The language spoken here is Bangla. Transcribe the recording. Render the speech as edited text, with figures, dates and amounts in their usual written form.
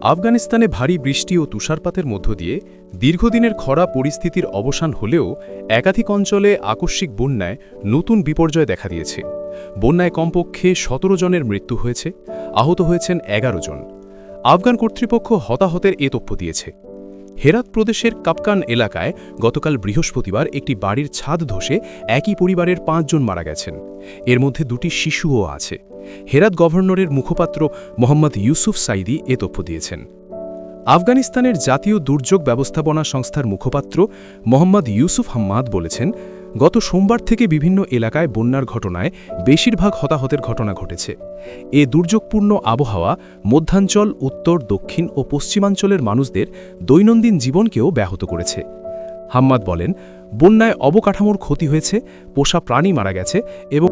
আফগানিস্তানে ভারী বৃষ্টি ও তুষারপাতের মধ্য দিয়ে দীর্ঘদিনের খরা পরিস্থিতির অবসান হলেও একাধিক অঞ্চলে আকস্মিক বন্যায় নতুন বিপর্যয় দেখা দিয়েছে। বন্যায় কমপক্ষে ১৭ জনের মৃত্যু হয়েছে, আহত হয়েছেন ১১ জন। আফগান কর্তৃপক্ষ হতাহতের এ তথ্য দিয়েছে। হেরাত প্রদেশের কাপকান এলাকায় গতকাল বৃহস্পতিবার একটি বাড়ির ছাদ ধসে একই পরিবারের ৫ জন মারা গেছেন। এর মধ্যে ২টি শিশুও আছে। হেরাত গভর্নরের মুখপাত্র মোহাম্মদ ইউসুফ সাইদি এ তথ্য দিয়েছেন। আফগানিস্তানের জাতীয় দুর্যোগ ব্যবস্থাপনা সংস্থার মুখপাত্র মোহাম্মদ ইউসুফ হাম্মাদ বলেছেন, গত সোমবার থেকে বিভিন্ন এলাকায় বন্যার ঘটনায় বেশিরভাগ হতাহতের ঘটনা ঘটেছে। এ দুর্যোগপূর্ণ আবহাওয়া মধ্যাঞ্চল, উত্তর, দক্ষিণ ও পশ্চিমাঞ্চলের মানুষদের দৈনন্দিন জীবনকেও ব্যাহত করেছে। হাম্মাদ বলেন, বন্যায় অবকাঠামোর ক্ষতি হয়েছে, পোষা প্রাণী মারা গেছে এবং